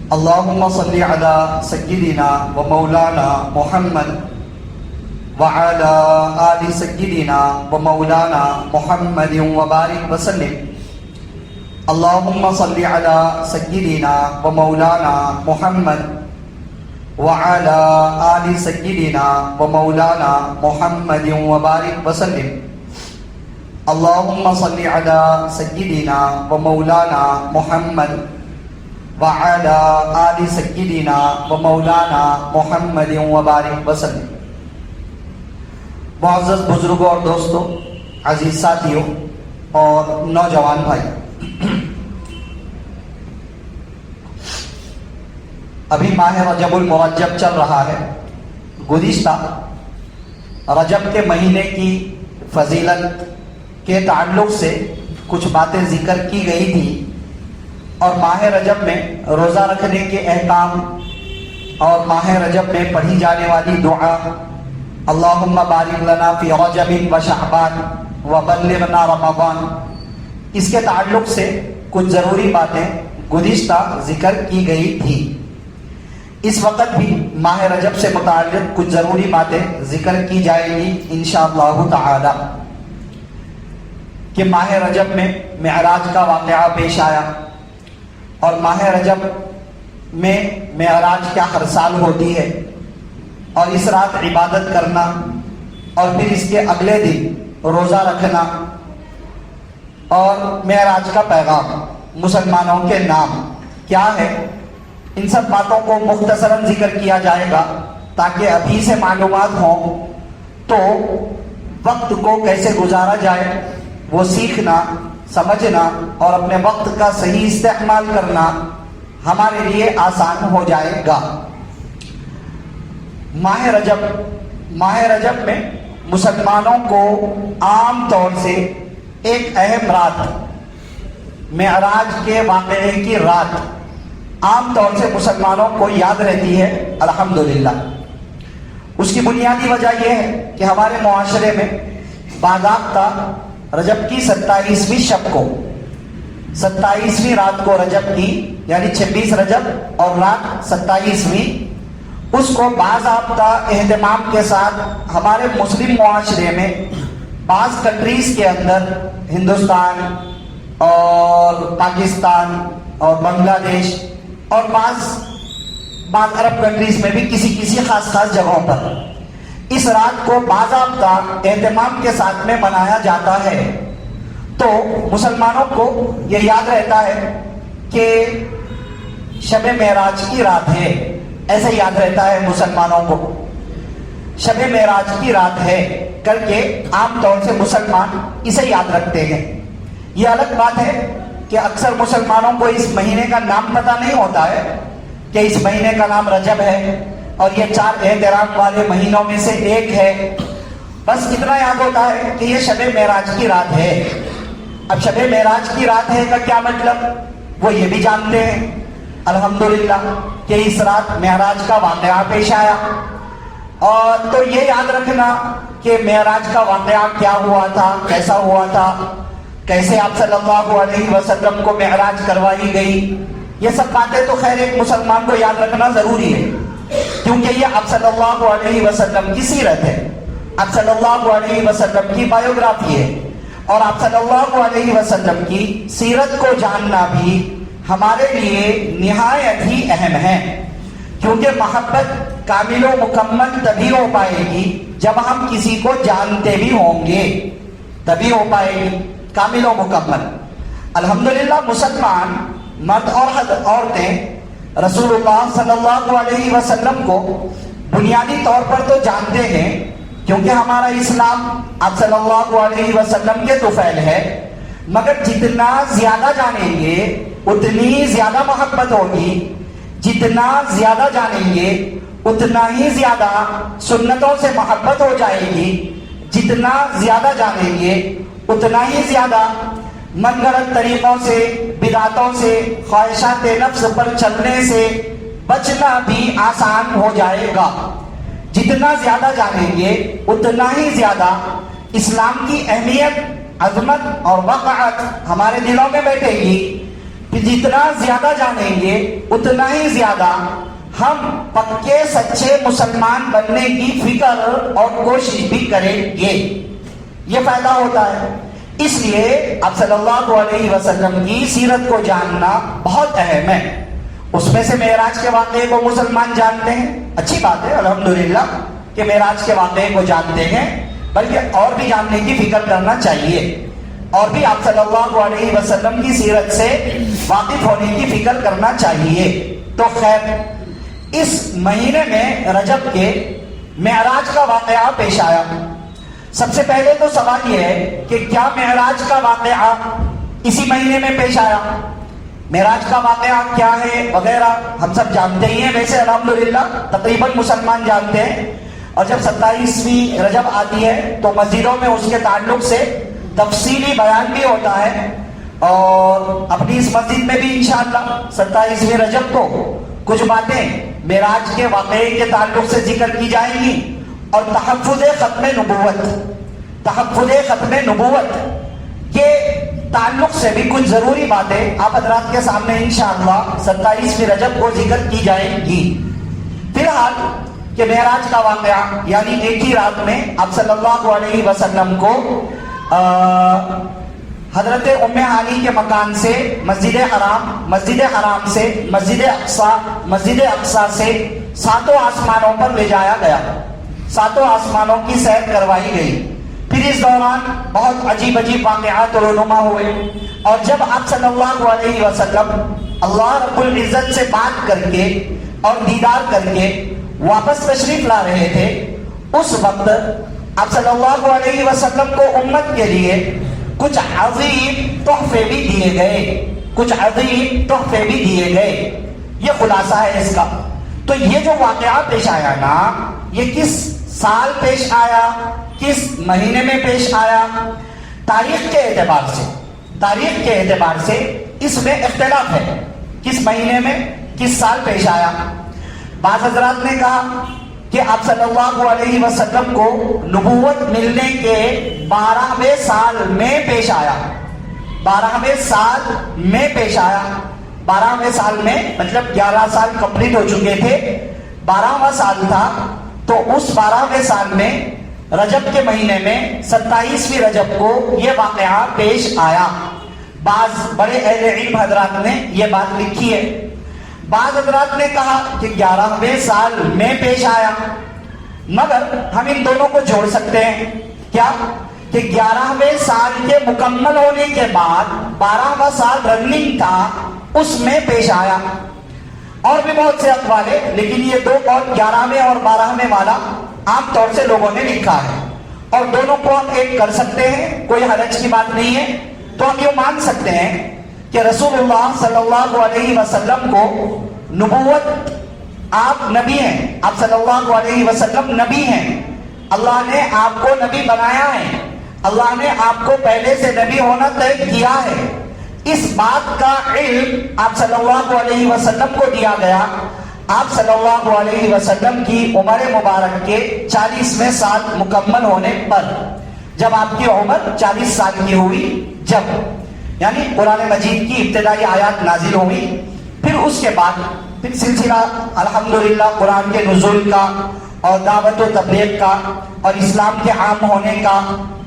اللهم صل على سيدنا ومولانا محمد وعلى آل سيدنا ومولانا محمد وبارك وسلم. اللهم صل على سيدنا ومولانا محمد وعلى آل سيدنا ومولانا محمد وبارك وسلم. اللهم صل على سيدنا ومولانا محمد وعلى آل سيدنا ومولانا محمد وبارك وسلم. معزز بزرگوں اور دوستوں، عزیز ساتھیوں اور نوجوان بھائی، ابھی ماہ رجب المرجب چل رہا ہے. گزشتہ رجب کے مہینے کی فضیلت کے تعلق سے کچھ باتیں ذکر کی گئی تھی، اور ماہ رجب میں روزہ رکھنے کے احکام اور ماہ رجب میں پڑھی جانے والی دعا اللہم بارک لنا فی رجب و شعبان و بلغنا رمضان، اس کے تعلق سے کچھ ضروری باتیں گزشتہ ذکر کی گئی تھی. اس وقت بھی ماہ رجب سے متعلق کچھ ضروری باتیں ذکر کی جائیں گی انشاءاللہ تعالی. کہ ماہ رجب میں معراج کا واقعہ پیش آیا، اور ماہ رجب میں معراج کیا ہر سال ہوتی ہے، اور اس رات عبادت کرنا اور پھر اس کے اگلے دن روزہ رکھنا، اور معراج کا پیغام، مسلمانوں کے نام کیا ہے، ان سب باتوں کو مختصراً ذکر کیا جائے گا تاکہ ابھی سے معلومات ہوں تو وقت کو کیسے گزارا جائے وہ سیکھنا، سمجھنا اور اپنے وقت کا صحیح استعمال کرنا ہمارے لیے آسان ہو جائے گا. ماہ رجب میں مسلمانوں کو عام طور سے ایک اہم رات، معراج کے واقعے کی رات عام طور سے مسلمانوں کو یاد رہتی ہے الحمدللہ. اس کی بنیادی وجہ یہ ہے کہ ہمارے معاشرے میں باضابطہ رجب کی 27ویں شب کو، 27ویں رات کو رجب کی، یعنی 26 رجب اور رات 27ویں، اس کو باضابطہ اہتمام کے ساتھ ہمارے مسلم معاشرے میں بعض کنٹریز کے اندر، ہندوستان اور پاکستان اور بنگلہ دیش اور بعض عرب کنٹریز میں بھی کسی خاص جگہوں پر اس رات کو باضابطہ اہتمام کے ساتھ میں منایا جاتا ہے. تو مسلمانوں کو یہ یاد رہتا ہے کہ شب معراج کی رات ہے، ایسے یاد رہتا ہے مسلمانوں کو، شب معراج کی رات ہے کر کے عام طور سے مسلمان اسے یاد رکھتے ہیں. یہ الگ بات ہے کہ اکثر مسلمانوں کو اس مہینے کا نام پتہ نہیں ہوتا ہے کہ اس مہینے کا نام رجب ہے اور یہ 4 احترام والے مہینوں میں سے ایک ہے. بس اتنا یاد ہوتا ہے کہ یہ شب معراج کی رات ہے. اب شب معراج کی رات ہے کا کیا مطلب، وہ یہ بھی جانتے ہیں الحمدللہ کہ اس رات معراج کا واقعہ پیش آیا. اور تو یہ یاد رکھنا کہ معراج کا واقعہ کیا ہوا تھا، کیسا ہوا تھا، کیسے آپ صلی اللہ علیہ وسلم کو معراج کروائی گئی، یہ سب باتیں تو خیر ایک مسلمان کو یاد رکھنا ضروری ہے، کیونکہ یہ آپ صلی اللہ علیہ وسلم کی سیرت ہے، آپ صلی اللہ علیہ وسلم کی بایوگرافی ہے. اور آپ صلی اللہ علیہ وسلم کی سیرت کو جاننا بھی ہمارے لیے نہایت ہی اہم ہے، کیونکہ محبت کامل و مکمل تبھی ہو پائے گی جب ہم کسی کو جانتے بھی ہوں گے، تبھی ہو پائے گی کامل و مکمل. الحمدللہ مسلمان مرد اور عورتیں رسول اللہ صلی اللہ علیہ وسلم کو بنیادی طور پر تو جانتے ہیں، کیونکہ ہمارا اسلام آپ صلی اللہ علیہ وسلم کے طفیل ہے، مگر جتنا زیادہ جانیں گے اتنی زیادہ محبت ہوگی، جتنا زیادہ جانیں گے اتنا ہی زیادہ سنتوں سے محبت ہو جائے گی، جتنا زیادہ جانیں گے اتنا ہی زیادہ من گھڑت طریقوں سے، بدعتوں سے، خواہشات نفس پر چلنے سے بچنا بھی آسان ہو جائے گا. جتنا زیادہ جانیں گے اتنا ہی زیادہ اسلام کی اہمیت، عظمت اور وقعت ہمارے دلوں میں بیٹھے گی. کہ جتنا زیادہ جانیں گے اتنا ہی زیادہ ہم پکے سچے مسلمان بننے کی فکر اور کوشش بھی کریں گے. یہ فائدہ ہوتا ہے. اس لیے آپ صلی اللہ علیہ وسلم کی سیرت کو جاننا بہت اہم ہے. اس میں سے معراج کے واقعے کو مسلمان جانتے ہیں, اچھی بات ہے الحمدللہ کہ معراج کے واقعے کو جانتے ہیں, بلکہ اور بھی جاننے کی فکر کرنا چاہیے, اور بھی آپ صلی اللہ علیہ وسلم کی سیرت سے واقف ہونے کی فکر کرنا چاہیے. تو خیر, اس مہینے میں رجب کے معراج کا واقعہ پیش آیا. سب سے پہلے تو سوال یہ ہے کہ کیا معراج کا واقعہ اسی مہینے میں پیش آیا؟ معراج کا واقعہ کیا ہے وغیرہ ہم سب جانتے ہی ہیں ویسے الحمدللہ, تقریباً مسلمان جانتے ہیں. اور جب 27ویں رجب آتی ہے تو مسجدوں میں اس کے تعلق سے تفصیلی بیان بھی ہوتا ہے, اور اپنی اس مسجد میں بھی انشاءاللہ 27ویں رجب کو کچھ باتیں معراج کے واقعے کے تعلق سے ذکر کی جائیں گی, اور تحفظ ختم نبوت کے تعلق سے بھی کچھ ضروری باتیں آپ حضرات کے سامنے انشاءاللہ 27ویں رجب کو ذکر کی جائیں گی. فی الحال کہ معراج کا واقعہ یعنی ایک ہی رات میں آپ صلی اللہ علیہ وسلم کو حضرت ام ہانی کے مکان سے مسجد حرام سے مسجد اقصی سے 7 آسمانوں پر لے جایا گیا, 7 آسمانوں کی سیر کروائی گئی. پھر اس دوران بہت عجیب واقعات رونما ہوئے, اور جب آپ صلی اللہ علیہ وسلم اللہ رب العزت سے بات کر کے اور دیدار کر کے واپس تشریف لا رہے تھے, اس وقت آپ صلی اللہ علیہ وسلم کو امت کے لیے کچھ عظیم تحفے بھی دیے گئے. یہ خلاصہ ہے اس کا. تو یہ جو واقعہ پیش آیا نا, یہ کس سال پیش آیا, کس مہینے میں پیش آیا, تاریخ کے اعتبار سے اس میں اختلاف ہے, کس مہینے میں کس سال پیش آیا. بعض حضرات نے کہا کہ آپ صلی اللہ علیہ وسلم کو نبوت ملنے کے 12ویں سال میں پیش آیا. 12ویں سال میں مطلب 11 سال کمپلیٹ ہو چکے تھے, 12واں سال تھا. تو اس 12ویں سال میں رجب کے مہینے میں 27ویں رجب کو یہ واقعہ پیش آیا. بعض بڑے اہل علم حضرات نے یہ بات لکھی ہے. بعض حضرات نے کہا کہ 11ویں سال میں پیش آیا, مگر ہم ان دونوں کو جوڑ سکتے ہیں. کیا کہ 11ویں سال کے مکمل ہونے کے بعد 12واں سال رننگ تھا, اس میں پیش آیا. اور بھی بہت سے اقوال ہے, لیکن یہ دو قول 11ویں اور 12ویں والا عام طور سے لوگوں نے لکھا ہے, اور دونوں کو ہم ایک کر سکتے ہیں, کوئی حرج کی بات نہیں ہے. تو ہم یہ مان سکتے ہیں کہ رسول اللہ صلی اللہ علیہ وسلم کو نبوت, آپ نبی ہیں, آپ صلی اللہ علیہ وسلم نبی ہیں, اللہ نے آپ کو نبی بنایا ہے, اللہ نے آپ کو پہلے سے نبی ہونا طے کیا ہے. اس بات کا علم آپ صلی اللہ علیہ وسلم کو دیا گیا. آپ صلی اللہ علیہ وسلم کی عمر مبارک کے 40ویں سال مکمل ہونے پر, جب آپ کی عمر 40 سال کی ہوئی, جب یعنی قرآن مجید کی ابتدائی آیات نازل ہوئی, پھر اس کے بعد پھر سلسلہ الحمدللہ قرآن کے نزول کا اور دعوت و تبلیغ کا اور اسلام کے عام ہونے کا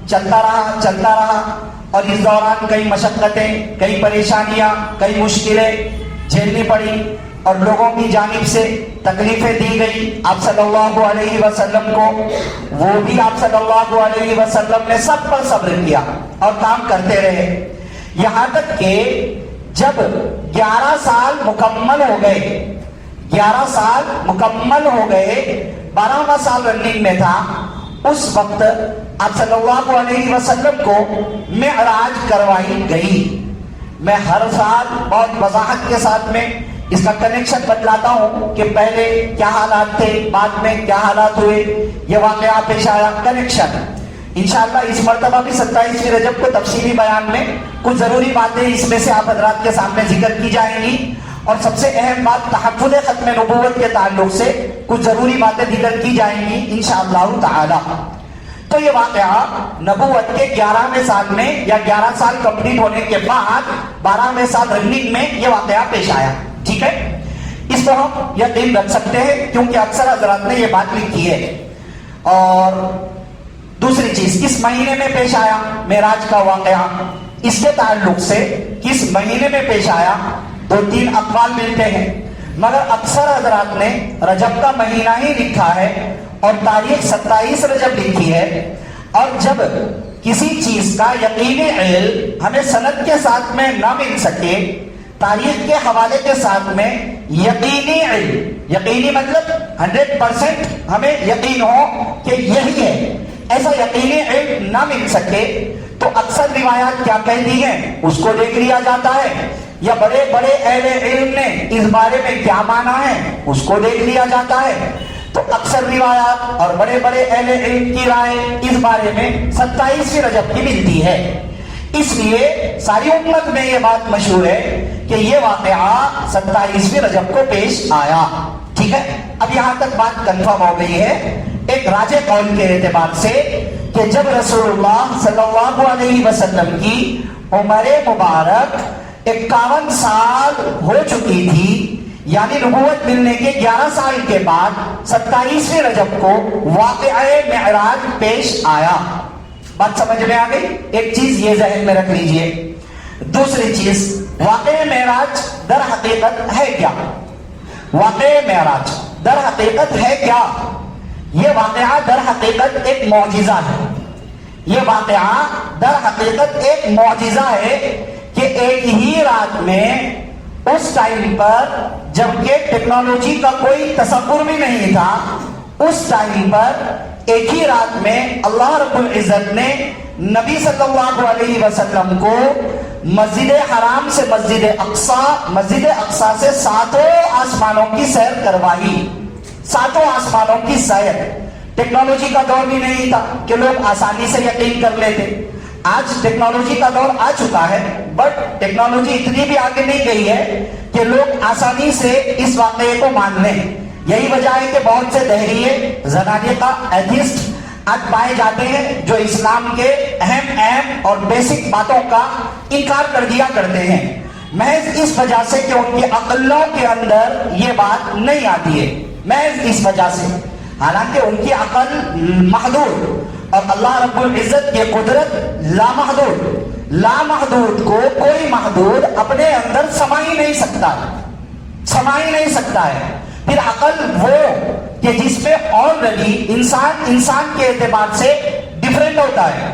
چلتا رہا. اور اس دوران کئی مشقتیں, کئی پریشانیاں, کئی مشکلیں جھیلنی پڑی, اور لوگوں کی جانب سے تکلیفیں دی گئی آپ صلی اللہ علیہ وسلم کو. وہ بھی آپ صلی اللہ علیہ وسلم نے سب پر صبر کیا اور کام کرتے رہے, یہاں تک کہ جب 11 سال مکمل ہو گئے, 12واں سال رننگ میں تھا, اس وقت آپ صلی اللہ علیہ وسلم کو معراج کروائی گئی. میں ہر سال بہت وضاحت کے ساتھ میں اس کا کنیکشن بتلاتا ہوں کہ پہلے کیا حالات تھے, بعد میں کیا حالات ہوئے, یہ واقعہ پیش آیا, کنیکشن. انشاءاللہ اس مرتبہ بھی 27ویں رجب کو تفصیلی بیان میں کچھ ضروری باتیں اس میں سے آپ حضرات کے سامنے ذکر کی جائیں گی, اور سب سے اہم بات تحفظ ختم نبوت کے تعلق سے کچھ ضروری باتیں ذکر کی جائیں گی انشاءاللہ تعالی. تو یہ واقعہ نبوت کے 11ویں سال میں یا 11 سال کمپلیٹ ہونے کے بعد 12ویں سال رننگ میں یہ واقعہ پیش آیا. ٹھیک ہے, اس کو ہم یقین رکھ سکتے ہیں کیونکہ اکثر حضرات نے یہ بات لکھی ہے. اور دوسری چیز, کس مہینے میں پیش آیا معراج کا واقعہ, اس کے تعلق سے کس مہینے میں پیش آیا 2-3 اقوال ملتے ہیں, مگر اکثر حضرات نے رجب کا مہینہ ہی لکھا ہے اور تاریخ 27 رجب لکھی ہے. اور جب کسی چیز کا یقینی علم ہمیں سند کے ساتھ میں نہ مل سکے, تاریخ کے حوالے کے ساتھ میں یقینی علم, یقینی مطلب 100% ہمیں یقین ہو کہ یہی ہے, ایسا یقینی علم نہ مل سکے تو اکثر روایات کیا کہہ دی ہیں اس کو دیکھ لیا جاتا ہے, یا بڑے بڑے اہل علم نے اس بارے میں کیا مانا ہے اس کو دیکھ لیا جاتا ہے. تو اکثر روایات اور بڑے بڑے اہل علم کی رائے اس بارے میں 27 رجب کی ملتی ہے. اس لیے ساری امت میں یہ بات مشہور ہے کہ یہ واقعہ 27 رجب کو پیش آیا. ٹھیک ہے, اب یہاں تک بات کنفرم ہو گئی ہے ایک راجح قول کے اعتبار سے کہ جب رسول اللہ صلی اللہ علیہ وسلم کی عمر مبارک 51 سال ہو چکی تھی, یعنی نبوت ملنے کے 11 سال کے بعد 27 رجب کو واقعہ معراج پیش آیا. بات سمجھ میں آ گئی؟ ایک چیز یہ ذہن میں رکھ لیجئے. دوسری چیز, واقعہ معراج در حقیقت ہے کیا؟ واقعہ معراج در حقیقت ہے کیا؟ یہ واقعہ در حقیقت ایک معجزہ ہے. یہ واقعہ در حقیقت ایک معجزہ ہے کہ ایک ہی رات میں, اس ٹائم پر جبکہ ٹیکنالوجی کا کوئی تصور بھی نہیں تھا, اس ٹائم پر ایک ہی رات میں اللہ رب العزت نے نبی صلی اللہ علیہ وسلم کو مسجد حرام سے مسجد اقصیٰ سے 7 آسمانوں کی سیر کروائی. 7 آسمانوں کی سیر. ٹیکنالوجی کا دور بھی نہیں تھا کہ لوگ آسانی سے یقین کر لیتے. آج ٹیکنالوجی کا دور آ چکا ہے, بٹ ٹیکنالوجی اتنی بھی آگے نہیں گئی ہے کہ لوگ آسانی سے اس واقعے کو مان لیں. یہی وجہ ہے کہ بہت سے دہریے, زنادقہ, ایتھیسٹ آج پائے جاتے ہیں جو اسلام کے اہم اور بیسک باتوں کا انکار کر دیا کرتے ہیں, محض اس وجہ سے کہ ان کی عقلوں کے اندر یہ بات نہیں آتی ہے. محض اس وجہ سے, حالانکہ ان کی عقل محدود اور اللہ رب العزت کی قدرت لامحدود. لامحدود کو کوئی محدود اپنے اندر سما ہی نہیں سکتا ہے. پھر عقل وہ کہ جس میں آلریڈی انسان کے اعتبار سے ڈیفرنٹ ہوتا ہے.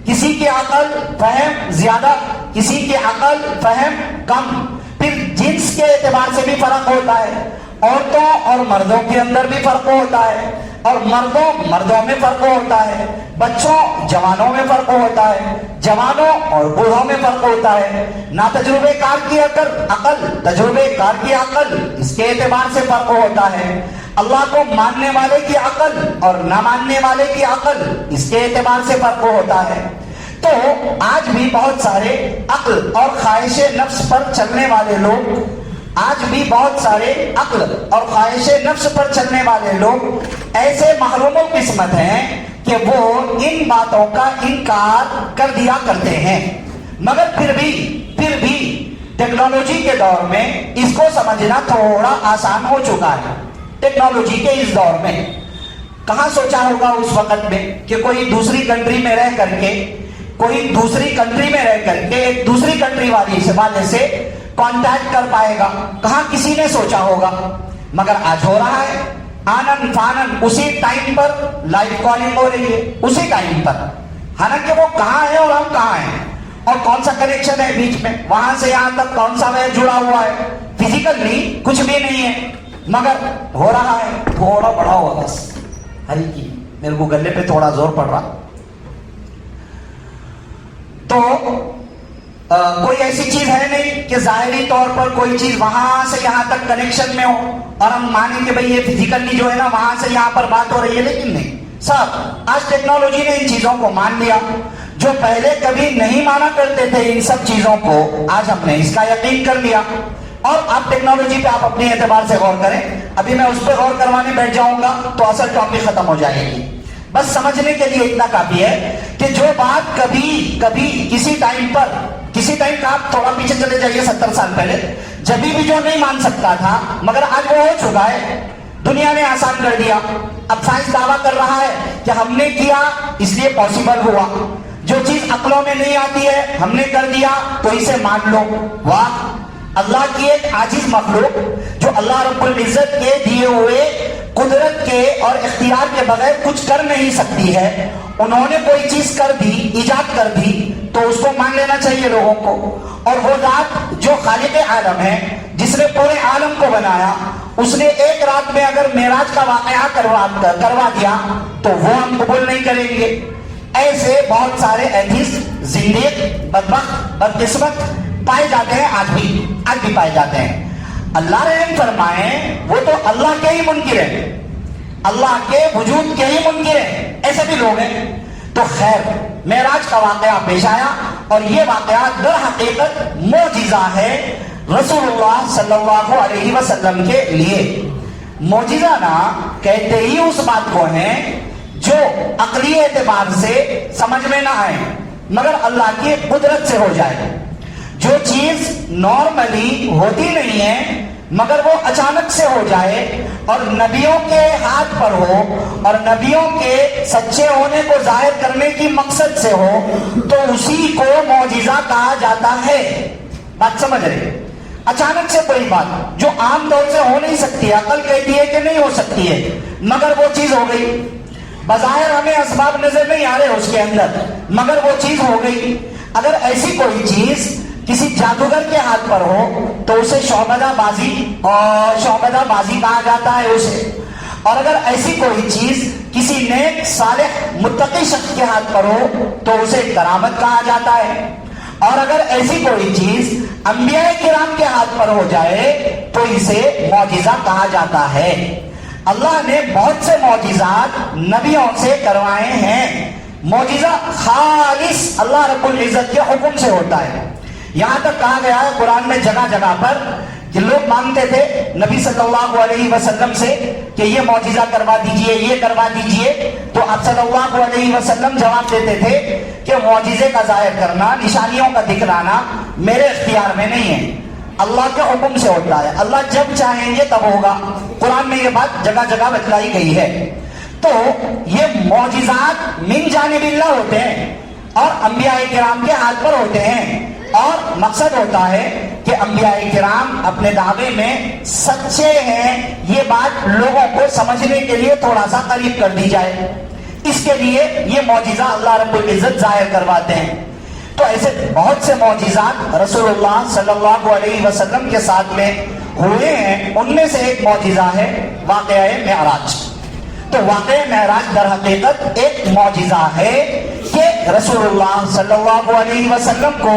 کسی کی عقل فہم زیادہ, کسی کی عقل فہم کم. پھر جنس کے اعتبار سے بھی فرق ہوتا ہے, عورتوں اور مردوں کے اندر بھی فرق ہوتا ہے, اور مردوں میں فرق ہوتا ہے, بچوں جوانوں میں فرق ہوتا ہے, جوانوں اور بوڑھوں میں فرق ہوتا ہے. نا تجربے کار کی عقل, تجربے کار کی عقل, اس کے اعتبار سے فرق ہوتا ہے. اللہ کو ماننے والے کی عقل اور نہ ماننے والے کی عقل, اس کے اعتبار سے فرق ہوتا ہے. تو آج بھی بہت سارے عقل اور خواہش نفس پر چلنے والے لوگ, آج بھی بہت سارے عقل اور خواہش نفس پر چلنے والے لوگ ایسے محروم القسمت ہیں کہ وہ ان باتوں کا انکار کر دیا کرتے ہیں. مگر پھر بھی ٹیکنالوجی کے دور میں اس کو سمجھنا تھوڑا آسان ہو چکا ہے. ٹیکنالوجی کے اس دور میں کہاں سوچا ہوگا اس وقت میں کہ کوئی دوسری کنٹری میں رہ کر کے ایک دوسری کنٹری والے سے کانٹیکٹ کر پائے گا. کہاں کسی نے سوچا ہوگا, مگر آج ہو رہا ہے. آنن فانن اسی ٹائم پر لائیو کالنگ ہو رہی ہے, اسی ٹائم پر. حالانکہ وہ کہاں ہے اور ہم کہاں ہیں, اور کون سا کنیکشن ہے بیچ میں, وہاں سے یہاں تک کون سا وے جڑا ہوا ہے. فزیکلی کچھ بھی نہیں ہے, مگر ہو رہا ہے. تھوڑا بڑا ہوا بس, ہری کی میرے کو گلے پہ تھوڑا زور پڑ رہا. تو کوئی ایسی چیز ہے نہیں کہ ظاہری طور پر کوئی چیز وہاں سے یہاں تک کنیکشن میں ہو اور ہم مانیں کہ بھئی یہ فزیکلی جو ہے نا وہاں سے یہاں پر بات ہو رہی ہے. لیکن نہیں سب, آج ٹیکنالوجی نے ان چیزوں کو مان لیا. جو پہلے کبھی نہیں مانا کرتے تھے ان سب چیزوں کو, آج ہم نے اس کا یقین کر لیا. اور آپ ٹیکنالوجی پہ آپ اپنے اعتبار سے غور کریں. ابھی میں اس پہ غور کروانے بیٹھ جاؤں گا تو اصل ٹاپک ختم ہو جائے گی. بس سمجھنے کے لیے اتنا کافی ہے کہ جو بات کبھی کبھی کسی ٹائم کا آپ تھوڑا پیچھے چلے جائیے 70 سال پہلے، جبھی بھی جو نہیں مان سکتا تھا مگر آج وہ ہو چکا ہے، دنیا نے آسان کر دیا. اب سائنس دعویٰ کر رہا ہے کہ ہم نے کیا اس لیے پاسبل ہوا. جو چیز عقلوں میں نہیں آتی ہے ہم نے کر دیا تو اسے مان لو. واہ، اللہ کی ایک عاجز مخلوق جو اللہ رب العزت کے دیے ہوئے قدرت کے اور اختیار کے بغیر کچھ کر نہیں سکتی ہے، انہوں نے کوئی چیز کر دی، ایجاد کر دی، تو اس کو مان لینا چاہیے لوگوں کو. اور وہ ذات جو خالق عالم ہے، جس نے پورے عالم کو بنایا، اس نے ایک رات میں اگر معراج کا واقعہ کروا دیا تو وہ ہم قبول نہیں کریں گے. ایسے بہت سارے ایتھیسٹ، زندیق، بدبخت، بدقسمت پائے جاتے ہیں، آج بھی پائے جاتے ہیں. اللہ رحم فرمائے، وہ تو اللہ کے ہی منکر ہیں، اللہ کے وجود کے ہی منکر ہیں، ایسے بھی لوگ ہیں. تو خیر، معراج کا واقعہ پیش آیا اور یہ واقعہ در حقیقت معجزہ ہے رسول اللہ صلی اللہ علیہ وسلم کے لیے. معجزہ نا کہتے ہی اس بات کو ہیں جو عقلی اعتبار سے سمجھ میں نہ آئے مگر اللہ کی قدرت سے ہو جائے. جو چیز نارملی ہوتی نہیں ہے مگر وہ اچانک سے ہو جائے اور نبیوں کے ہاتھ پر ہو اور نبیوں کے سچے ہونے کو ظاہر کرنے کی مقصد سے ہو تو اسی کو معجزہ کہا جاتا ہے. بات سمجھ رہے؟ اچانک سے کوئی بات جو عام طور سے ہو نہیں سکتی، عقل کہتی ہے کہ نہیں ہو سکتی ہے، مگر وہ چیز ہو گئی. بظاہر ہمیں اسباب نظر نہیں آ رہے اس کے اندر مگر وہ چیز ہو گئی. اگر ایسی کوئی چیز کسی جادوگر کے ہاتھ پر ہو تو اسے شعبدہ بازی کہا جاتا ہے اسے. اور اگر ایسی کوئی چیز کسی نیک صالح متقی شخص کے ہاتھ پر ہو تو اسے کرامت کہا جاتا ہے. اور اگر ایسی کوئی چیز انبیاء کرام کے ہاتھ پر ہو جائے تو اسے معجزہ کہا جاتا ہے. اللہ نے بہت سے معجزات نبیوں سے کروائے ہیں. معجزہ خالص اللہ رب العزت کے حکم سے ہوتا ہے. یہاں تک کہا گیا ہے قرآن میں جگہ جگہ پر کہ لوگ مانگتے تھے نبی صلی اللہ علیہ وسلم سے کہ یہ معجزہ کروا دیجئے، یہ کروا دیجئے، تو آپ صلی اللہ علیہ وسلم جواب دیتے تھے کہ معجزے کا ظاہر کرنا، نشانیوں کا دکھلانا میرے اختیار میں نہیں ہے، اللہ کے حکم سے ہوتا ہے، اللہ جب چاہیں گے تب ہوگا. قرآن میں یہ بات جگہ جگہ بتلائی گئی ہے. تو یہ معجزات من جانب اللہ ہوتے ہیں اور انبیاء کرام کے ہاتھ پر ہوتے ہیں اور مقصد ہوتا ہے کہ انبیاء کرام اپنے دعوے میں سچے ہیں، یہ بات لوگوں کو سمجھنے کے لیے تھوڑا سا قریب کر دی جائے. اس کے لیے یہ معجزہ اللہ رب العزت ظاہر کرواتے ہیں. تو ایسے بہت سے معجزات رسول اللہ صلی اللہ علیہ وسلم کے ساتھ میں ہوئے ہیں. ان میں سے ایک معجزہ ہے واقعہ معراج. تو واقعہ معراج در حقیقت ایک معجزہ ہے کہ رسول اللہ صلی اللہ علیہ وسلم کو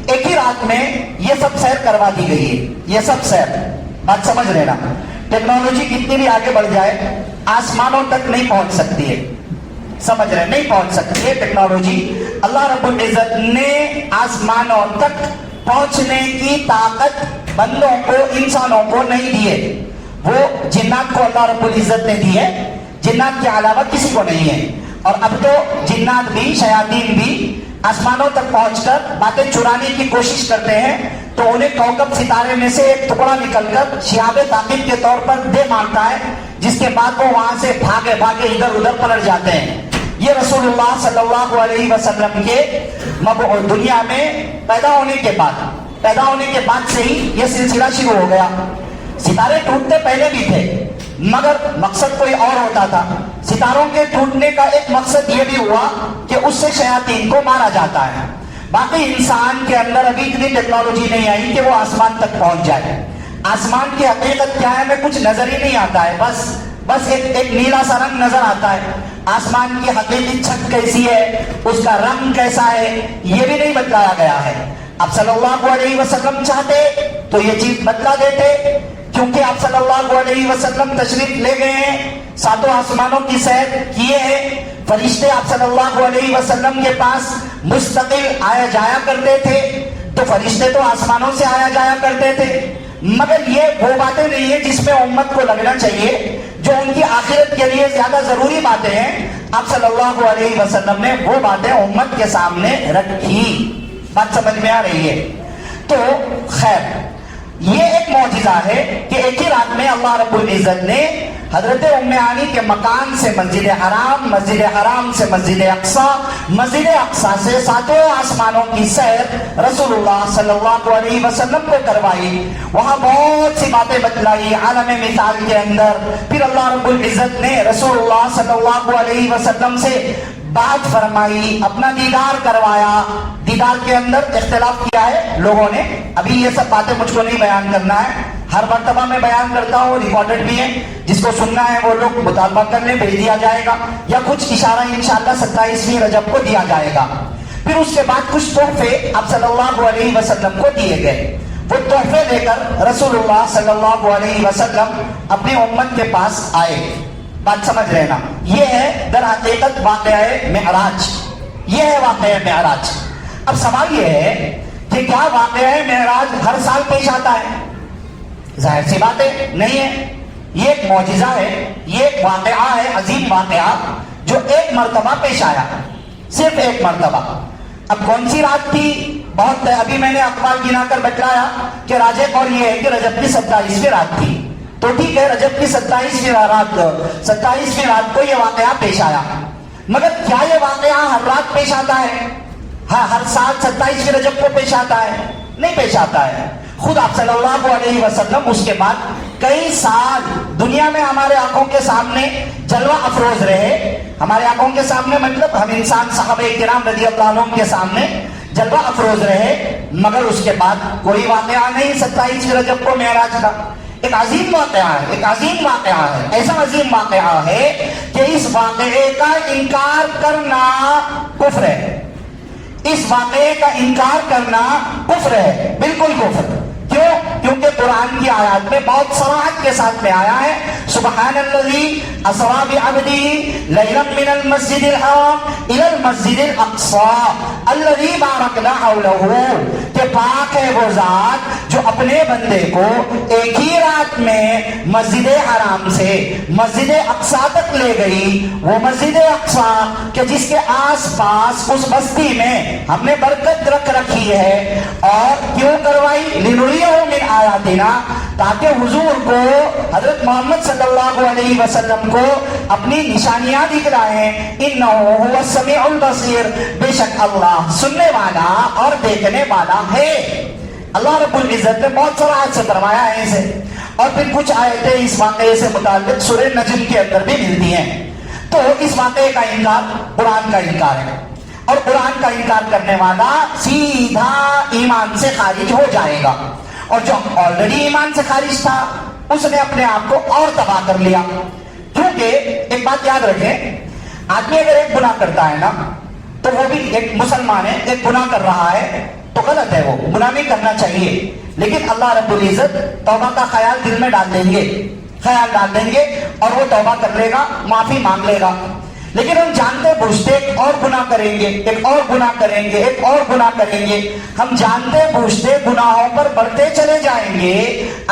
ایک ہی رات میں یہ سب سیر کروا دی گئی ہے. یہ سب سیر، بات سمجھ لینا، ٹیکنالوجی کتنی بھی آگے بڑھ جائے آسمانوں تک نہیں پہنچ سکتی ہے. سمجھ رہے؟ نہیں پہنچ سکتی ہے ٹیکنالوجی. اللہ رب العزت نے آسمانوں تک پہنچنے کی طاقت بندوں کو، انسانوں کو نہیں دی ہے. وہ جنات کو اللہ رب العزت نے دی ہے، جنات کے علاوہ کسی کو نہیں ہے. اور اب تو جنات بھی، شیاطین بھی آسمانوں تک پہنچ کر باتیں چرانے کی کوشش کرتے ہیں تو انہیں کوكب ستارے میں سے ایک ٹکڑا نکل کر شہاب ثاقب کے طور پر دے مارتا ہے، جس کے بعد وہ وہاں سے بھاگے ادھر ادھر پلٹ جاتے ہیں. یہ رسول اللہ صلی اللہ علیہ وسلم کے دنیا میں پیدا ہونے کے بعد سے ہی یہ سلسلہ شروع ہو گیا. ستارے ٹوٹتے پہلے بھی تھے مگر مقصد کوئی اور ہوتا تھا. ستاروں کے ٹوٹنے کا ایک مقصد یہ بھی ہوا کہ اس سے شیاطین کو مارا جاتا ہے. باقی انسان کے اندر ابھی اتنی ٹیکنالوجی نہیں آئی کہ وہ آسمان تک پہنچ جائے. آسمان کی حقیقت کیا ہے ہمیں کچھ نظر ہی نہیں آتا ہے، بس ایک نیلا سا رنگ نظر آتا ہے. آسمان کی حقیقی چھت کیسی ہے، اس کا رنگ کیسا ہے، یہ بھی نہیں بتلایا گیا ہے. اب صلی اللہ علیہ وسلم چاہتے تو یہ چیز بتلا دیتے، کیونکہ آپ صلی اللہ علیہ وسلم تشریف لے گئے ہیں، ساتوں آسمانوں کی سیر کیے ہیں. فرشتے آپ صلی اللہ علیہ وسلم کے پاس مستقل آیا جایا کرتے تھے، تو فرشتے تو آسمانوں سے آیا جایا کرتے تھے. مگر یہ وہ باتیں نہیں ہے جس میں امت کو لگنا چاہیے جو ان کی آخرت کے لیے زیادہ ضروری باتیں ہیں، آپ صلی اللہ علیہ وسلم نے وہ باتیں امت کے سامنے رکھی۔ بات سمجھ میں آ رہی ہے؟ تو خیر، یہ ایک معجزہ ہے کہ ایک ہی رات میں اللہ رب العزت نے حضرت ام ہانی کے مکان سے مسجد حرام، مسجد حرام سے مسجد اقصیٰ، مسجد اقصیٰ سے ساتوں آسمانوں کی سیر رسول اللہ صلی اللہ علیہ وسلم کو کروائی۔ وہاں بہت سی باتیں بتلائی عالم مثال کے اندر۔ پھر اللہ رب العزت نے رسول اللہ صلی اللہ علیہ وسلم سے بات فرمائی، اپنا دیدار کروایا۔ دیدار کے اندر اختلاف کیا ہے لوگوں نے، ابھی یہ سب باتیں مجھ کو نہیں بیان کرنا ہے، ہر مرتبہ میں بیان کرتا ہوں، ریکارڈڈ بھی ہے، جس کو سننا ہے وہ لوگ مطالبہ کر لیں، بھیج دیا جائے گا، یا کچھ اشارہ انشاءاللہ 27ویں رجب کو دیا جائے گا۔ پھر اس کے بعد کچھ تحفے آپ صلی اللہ علیہ وسلم کو دیے گئے۔ وہ تحفے لے کر رسول اللہ صلی اللہ علیہ وسلم اپنی امت کے پاس آئے۔ بات سمجھ رہے نا؟ یہ ہے در حقیقت واقعہ معراج، یہ ہے واقعہ معراج۔ اب سوال یہ ہے کہ کیا واقعہ معراج ہر سال پیش آتا ہے؟ ظاہر سی بات ہے نہیں ہے۔ یہ ایک معجزہ ہے، یہ ایک واقعہ ہے، عظیم واقعہ جو ایک مرتبہ پیش آیا، صرف ایک مرتبہ۔ اب کون سی رات تھی؟ بہت ابھی میں نے اقوال گنا کر بتلایا کہ راجح قول یہ ہے کہ رجب کی 27ویں رات تھی۔ تو ٹھیک ہے، رجب کی 27ویں رات کو یہ واقعہ پیش آیا، مگر کیا یہ واقعہ ہر رات پیش آتا ہے؟ ہاں، ہر سال 27ویں رجب کو پیش آتا ہے؟ نہیں پیش آتا ہے۔ خود آپ صلی اللہ علیہ وسلم اس کے بعد کئی سال دنیا میں ہمارے آنکھوں کے سامنے جلوہ افروز رہے، ہمارے آنکھوں کے سامنے مطلب ہم انسان صحابہ کرام رضی اللہ عنہم کے سامنے جلوہ افروز رہے، مگر اس کے بعد کوئی واقعہ نہیں 27ویں رجب کو معراج کا۔ ایک عظیم واقعہ ہے، ایک عظیم واقعہ ہے، ایسا عظیم واقعہ ہے کہ اس واقعے کا انکار کرنا کفر ہے۔ اس واقعے کا انکار کرنا کفر ہے، بالکل کفر۔ کیوں؟ کیونکہ قرآن کی آیات میں بہت صراحت کے ساتھ میں آیا ہے، سبحان الذی اسری بعبدہ لیلا من المسجد الحرام الی المسجد الاقصی الذی بارکنا حولہ، کہ پاک ہے وہ ذات جو اپنے بندے کو ایک ہی رات میں مسجد حرام سے مسجد اقصی تک لے گئی۔ وہ مسجد اقصی کہ جس کے آس پاس اس بستی میں ہم نے برکت رکھ رکھی ہے، اور کیوں کروائی؟ لنریہ من آیاتنا، تاکہ حضور کو، حضرت محمد صلی اللہ علیہ وسلم کو اپنی نشانیاں دکھلائیں۔ انہ هو السمیع البصیر، بے شک اللہ سننے والا اور دیکھنے والا ہے۔ اللہ رب العزت نے بہت صراحت سے فرمایا ہے اسے، اور پھر کچھ آیتیں اس واقعے سے متعلق سورہ نجم کے اندر بھی ملتی ہیں۔ تو اس واقعے کا انکار قرآن کا انکار ہے، اور قرآن کا انکار کرنے والا سیدھا ایمان سے خارج ہو جائے گا، اور جو آلریڈی ایمان سے خارج تھا اس نے اپنے آپ کو اور تباہ کر لیا۔ کیونکہ ایک بات یاد رکھیں، آدمی اگر ایک گناہ کرتا ہے نا، تو وہ بھی ایک مسلمان ہے، ایک گناہ کر رہا ہے تو غلط ہے، وہ گناہ نہیں کرنا چاہیے، لیکن اللہ رب العزت توبہ کا خیال دل میں ڈال دیں گے اور وہ توبہ کر لے گا، معافی مانگ لے گا۔ لیکن ہم جانتے بوجھتے ایک اور گناہ کریں گے، ایک اور گناہ کریں گے، ایک اور گناہ کریں گے، ہم جانتے بوجھتے گناہوں پر بڑھتے چلے جائیں گے،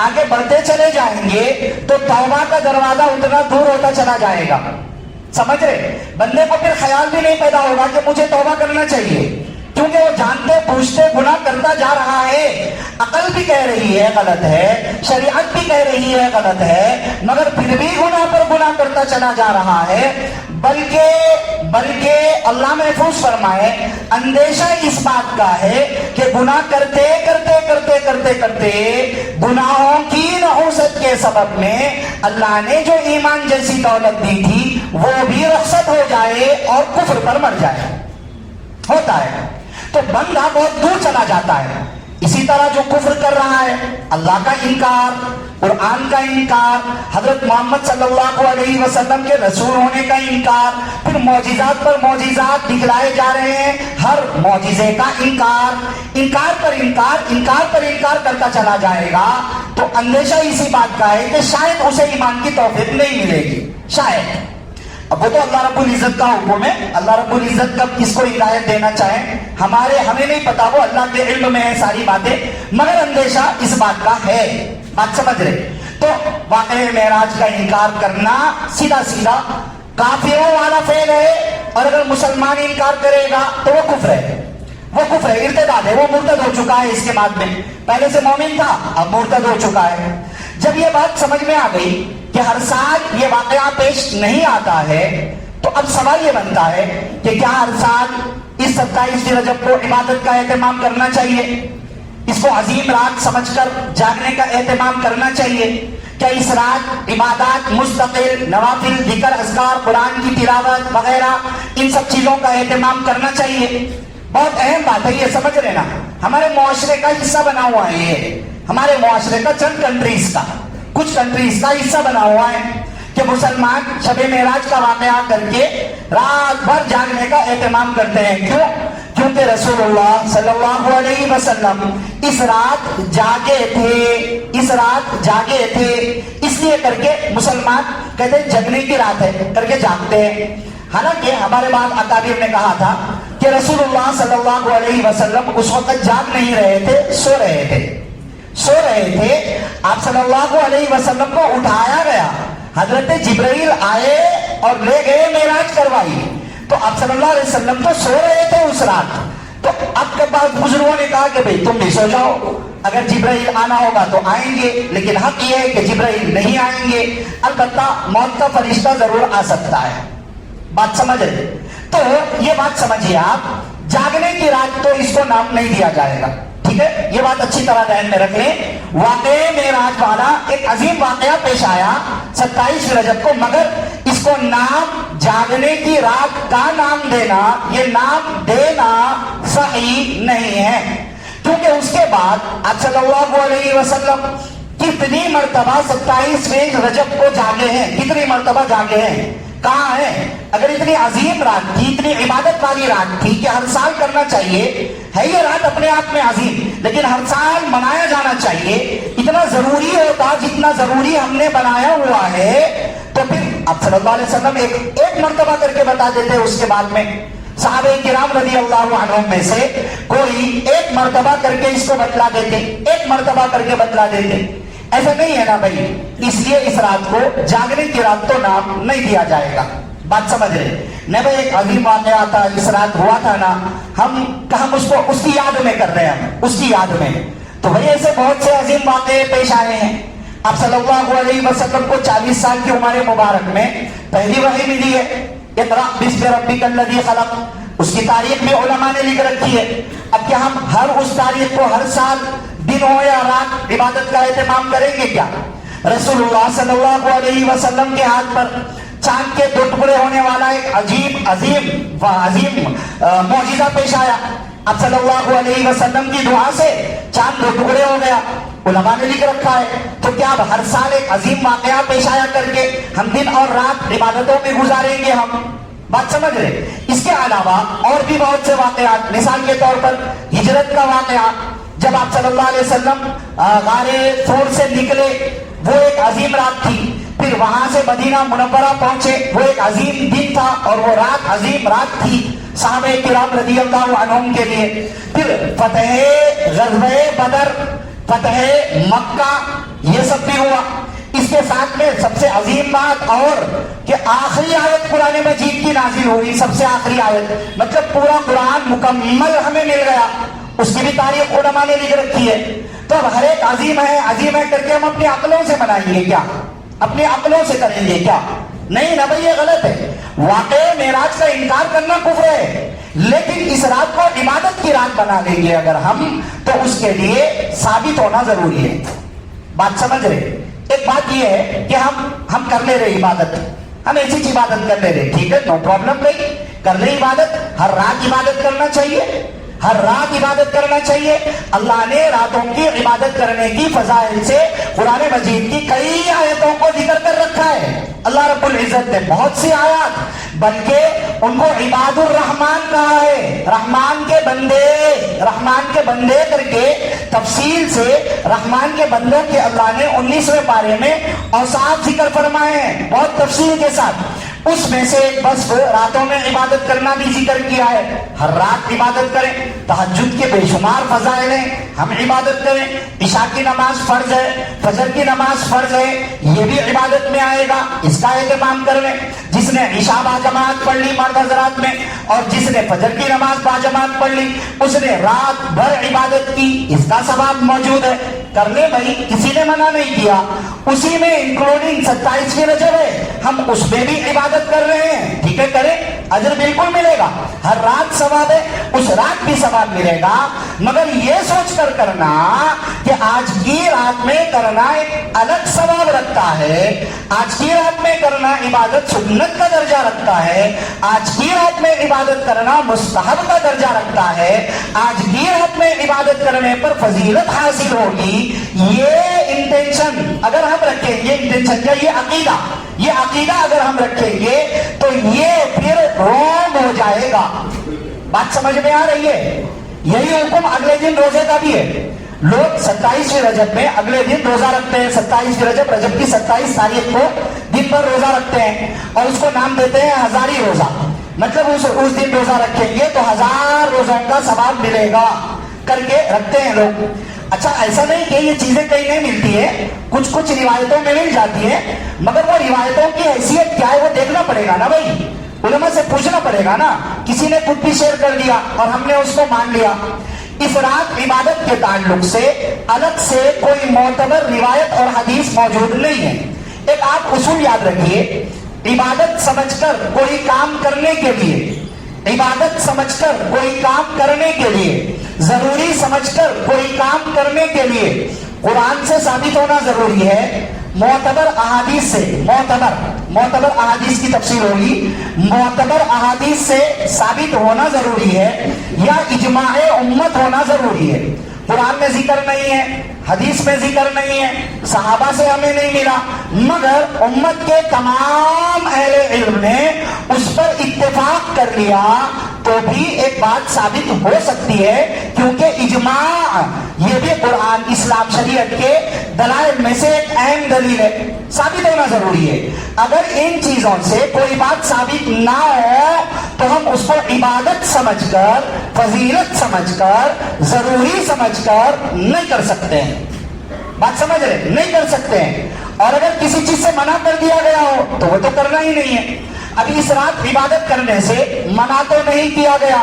آگے بڑھتے چلے جائیں گے، تو توبہ کا دروازہ اتنا دور ہوتا چلا جائے گا۔ سمجھ رہے؟ بندے کو پھر خیال بھی نہیں پیدا ہوگا کہ مجھے توبہ کرنا چاہیے، کیونکہ وہ جانتے پوچھتے گناہ کرتا جا رہا ہے۔ عقل بھی کہہ رہی ہے غلط ہے، شریعت بھی کہہ رہی ہے غلط ہے، مگر پھر بھی گناہ پر گناہ کرتا چلا جا رہا ہے۔ بلکہ اللہ محفوظ فرمائے، اندیشہ اس بات کا ہے کہ گناہ کرتے گناہوں کی نحوست کے سبب میں اللہ نے جو ایمان جیسی دولت دی تھی وہ بھی رخصت ہو جائے اور کفر پر مر جائے۔ ہوتا ہے تو بندہ بہت دور چلا جاتا ہے۔ اسی طرح جو کفر کر رہا ہے، اللہ کا انکار، قرآن کا انکار، حضرت محمد صلی اللہ علیہ وسلم کے رسول ہونے کا انکار، پھر معجزات پر معجزات دکھلائے جا رہے ہیں، ہر معجزے کا انکار پر انکار کرتا چلا جائے گا، تو اندیشہ اسی بات کا ہے کہ شاید اسے ایمان کی توفیق نہیں ملے گی، شاید۔ اب وہ تو اللہ رب العزت کا حکم ہے، اللہ رب العزت کب کس کو ہدایت دینا چاہیں ہمیں نہیں پتا، وہ اللہ کے علم میں ہے ساری باتیں، مگر اندیشہ اس بات کا ہے۔ بات سمجھ رہے؟ تو واقعہ معراج کا انکار کرنا سیدھا سیدھا کافروں والا فعل ہے، اور اگر مسلمان انکار کرے گا تو وہ کفر ہے، وہ کفر ہے، ارتداد ہے، وہ مرتد ہو چکا ہے اس کے بعد میں، پہلے سے مومن تھا اب مرتد ہو چکا ہے۔ جب یہ بات سمجھ میں آ گئی کہ ہر سال یہ واقعہ پیش نہیں آتا ہے، تو اب سوال یہ بنتا ہے کہ کیا ہر سال اس 27 رجب کو عبادت کا اہتمام کرنا چاہیے، اس کو عظیم رات سمجھ کر جاگنے کا اہتمام کرنا چاہیے؟ کیا اس رات عبادات مستقل، نوافل، ذکر، اذکار، قرآن کی تلاوت وغیرہ ان سب چیزوں کا اہتمام کرنا چاہیے؟ بہت اہم بات ہے، یہ سمجھ لینا، ہمارے معاشرے کا حصہ بنا ہوا ہے، یہ ہمارے معاشرے کا چند کنٹریز کا، کچھ کنٹریز کا حصہ بنا ہوا ہے کہ مسلمان شب معراج کا واقعہ کر کے رات بھر جاگنے کا اہتمام کرتے ہیں۔ کیوں؟ کیونکہ رسول اللہ صلی اللہ علیہ وسلم اس رات جاگے تھے، اس رات جاگے تھے، اس لیے کر کے مسلمان کہتے ہیں جگنے کی رات ہے کر کے جاگتے ہیں۔ حالانکہ ہمارے بعد اکابر نے کہا تھا کہ رسول اللہ صلی اللہ علیہ وسلم اس وقت جاگ نہیں رہے تھے، سو رہے تھے، سو رہے تھے۔ آپ صلی اللہ علیہ وسلم کو اٹھایا گیا، حضرت جبرائیل آئے اور لے گئے معراج کروائی، تو آپ صلی اللہ علیہ وسلم تو سو رہے تھے اس رات۔ تو اب کے بعد بزرگوں نے کہا کہ بھئی تم بھی سو جاؤ، اگر جبرائیل آنا ہوگا تو آئیں گے، لیکن حق یہ ہے کہ جبرائیل نہیں آئیں گے، البتہ موت کا فرشتہ ضرور آ سکتا ہے۔ بات سمجھ رہے؟ تو یہ بات سمجھیے آپ، جاگنے کی رات تو اس کو نام نہیں دیا جائے گا، ٹھیک ہے؟ یہ بات اچھی طرح ذہن میں رکھ لیں۔ واقعہ معراج والا ایک عظیم واقعہ پیش آیا 27 رجب کو، مگر اس کو نام جاگنے کی رات کا نام دینا، یہ نام دینا صحیح نہیں ہے، کیونکہ اس کے بعد آپ صلی اللہ علیہ وسلم کتنی مرتبہ 27 رجب کو جاگے ہیں، کتنی مرتبہ جاگے ہیں، کہاں ہے؟ اگر اتنی عظیم رات تھی، اتنی عبادت والی رات تھی کہ ہر سال کرنا چاہیے، ہے یہ رات اپنے آپ میں عظیم، لیکن ہر سال منایا جانا چاہیے، اتنا ضروری ہوتا جتنا ضروری ہم نے بنایا ہوا ہے، تو پھر آپ صلی اللہ علیہ وسلم ایک مرتبہ کر کے بتا دیتے۔ اس کے بعد میں صحابہ کرام رضی اللہ عنہم میں سے کوئی ایک مرتبہ کر کے اس کو بتلا دیتے، ایک مرتبہ کر کے بتلا دیتے۔ ایسا نہیں ہے نا بھائی، اس لیے اس رات کو جاگنے کی رات تو نام نہیں دیا جائے گا۔ بات سمجھ رہے؟ نہیں بھائی، ایک عظیم واقعہ تھا، اس رات ہوا تھا نا، ہم اس کو اس کی یاد میں کر رہے ہیں، اس کی یاد میں۔ تو بھائی ایسے بہت سے عظیم واقعے پیش آئے ہیں۔ آپ صلی اللہ علیہ وسلم کو 40 سال کی عمر مبارک میں پہلی وحی ملی ہے، اقرأ باسم ربک الذی خلق، اس کی تاریخ میں علماء نے لکھ رکھی ہے۔ اب کیا ہم ہر اس تاریخ کو ہر سال دن ہو یا رات عبادت کا اہتمام کریں گے کیا؟ رسول اللہ صلی اللہ علیہ وسلم کے ہاتھ پر چاند کے 2 ٹکڑے ہونے والا ایک عظیم معجزہ پیش آیا۔ اب صلی اللہ علیہ وسلم کی دعا سے چاند 2 ٹکڑے ہو گیا، علماء نے لکھ رکھا ہے۔ تو کیا اب ہر سال ایک عظیم واقعہ پیش آیا کر کے ہم دن اور رات عبادتوں میں گزاریں گے ہم؟ بات سمجھ رہے؟ اس کے علاوہ اور بھی بہت سے واقعات، مثال کے طور پر ہجرت کا واقعہ، جب آپ صلی اللہ علیہ وسلم غار ثور سے نکلے، وہ ایک عظیم رات تھی، پھر وہاں سے مدینہ منورہ پہنچے، وہ ایک عظیم دن تھا اور وہ رات عظیم رات تھی صحابہ کرام رضی اللہ عنہم کے لیے۔ پھر فتح غزوہ بدر، فتح مکہ، یہ سب بھی ہوا۔ اس کے ساتھ میں سب سے عظیم بات اور کہ آخری آیت قرآن مجید کی نازل ہوئی، سب سے آخری آیت، مطلب پورا قرآن مکمل ہمیں مل گیا، اس کی بھی تاریخ علماء نے لکھ رکھی ہے۔ تو اب ہر ایک عظیم ہے کر کے ہم اپنی عقلوں سے منائیں گے کیا؟ اپنی عقلوں سے کریں گے کیا؟ نہیں نا بھائی، یہ غلط ہے۔ واقع معراج کا انکار کرنا کفر ہے، لیکن اس رات کو عبادت کی رات بنا لیں گے اگر ہم، تو اس کے لیے ثابت ہونا ضروری ہے۔ بات سمجھ رہے؟ ایک بات یہ ہے کہ ہم کر لے رہے عبادت، ہم ایسی عبادت کر لے رہے، ٹھیک ہے، نو پرابلم بھائی، کر لے عبادت، ہر رات عبادت کرنا چاہیے، ہر رات عبادت کرنا چاہیے۔ اللہ نے راتوں کی عبادت کرنے کی فضائل سے قرآن مجید کی کئی آیتوں کو ذکر کر رکھا ہے۔ اللہ رب العزت نے بہت سی آیات، بلکہ ان کو عباد الرحمن کہا ہے، رحمان کے بندے کر کے تفصیل سے رحمان کے بندوں کے اللہ نے 19ویں پارے میں اوصاف ذکر فرمائے ہیں، بہت تفصیل کے ساتھ۔ اس میں سے ایک بس راتوں میں عبادت کرنا بھی ذکر کیا ہے، ہر رات عبادت کریں، تہجد کے بے شمار فضائل ہیں، ہم عبادت کریں، عشاء کی نماز فرض ہے، فجر کی نماز فرض ہے، یہ بھی عبادت میں آئے گا، اس کا اہتمام کر لیں۔ جس نے عشاء باجماعت پڑھ لی مرد حضرات میں، اور جس نے فجر کی نماز باجماعت پڑھ لی، اس نے رات بھر عبادت کی، اس کا ثواب موجود ہے، کر لے بھائی، کسی نے منع نہیں کیا۔ اسی میں انکلوڈنگ 27ویں رجب ہے، ہم اس میں بھی عبادت کر رہے ہیں، ٹھیک ہے، کریں، اجر بالکل ملے گا، ہر رات ثواب ہے، اس رات بھی ثواب ملے گا، مگر یہ سوچ کر کرنا کہ آج کی رات میں کرنا ایک الگ ثواب رکھتا ہے، آج کی رات میں کرنا عبادت سنت کا درجہ رکھتا ہے، آج کی رات میں عبادت کرنا مستحب کا درجہ رکھتا ہے، آج کی رات میں عبادت کرنے پر فضیلت حاصل ہوگی، یہ انٹینشن اگر ہم رکھیں گے، انٹینشن کیا، یہ عقیدہ اگر ہم رکھیں گے تو یہ پھر رونگ ہو جائے گا۔ بات سمجھ میں آ رہی ہے؟ یہی حکم اگلے دن روزے کا بھی ہے۔ لوگ 27ویں رجب میں اگلے دن روزہ رکھتے ہیں، 27ویں رجب کی 27 تاریخ کو دن بھر روزہ رکھتے ہیں، اور اس کو نام دیتے ہیں ہزاری روزہ، مطلب اس دن روزہ رکھیں گے تو 1000 روزوں کا ثواب ملے گا کر کے رکھتے ہیں لوگ۔ اچھا، ایسا نہیں کہ یہ چیزیں کہیں نہیں ملتی ہے، کچھ روایتوں میں مل جاتی ہے، مگر وہ روایتوں کی حیثیت کیا ہے وہ دیکھنا پڑے گا نا بھائی، علماء سے پوچھنا پڑے گا نا۔ کسی نے خود بھی شیئر کر دیا اور ہم نے اس کو مان لیا۔ اس رات عبادت کے تعلق سے الگ سے کوئی معتبر روایت اور حدیث موجود نہیں ہے۔ ایک آپ اصول یاد رکھیے، عبادت سمجھ کر کوئی کام کرنے کے لیے، عبادت سمجھ کر کوئی کام کرنے کے لیے، ضروری سمجھ کر کوئی کام کرنے کے لیے قرآن سے ثابت ہونا ضروری ہے، معتبر احادیث سے، معتبر احادیث کی تفسیر ہوگی، معتبر احادیث سے ثابت ہونا ضروری ہے، یا اجماع امت ہونا ضروری ہے۔ قرآن میں ذکر نہیں ہے، حدیث میں ذکر نہیں ہے، صحابہ سے ہمیں نہیں ملا، مگر امت کے تمام اہل علم نے اس پر اتفاق کر لیا، تو بھی ایک بات ثابت ہو سکتی ہے، کیونکہ اجماع یہ بھی قرآن اسلام شریعت کے دلائل میں سے ایک اہم دلیل ہے، ثابت ہونا ضروری ہے۔ اگر ان چیزوں سے کوئی بات ثابت نہ ہو تو ہم اس کو عبادت سمجھ کر، فضیلت سمجھ کر، ضروری سمجھ کر نہیں کر سکتے ہیں۔ بات سمجھ رہے؟ نہیں کر سکتے ہیں۔ اور اگر کسی چیز سے منع کر دیا گیا ہو تو وہ تو کرنا ہی نہیں ہے۔ ابھی اس رات عبادت کرنے سے منع تو نہیں کیا گیا،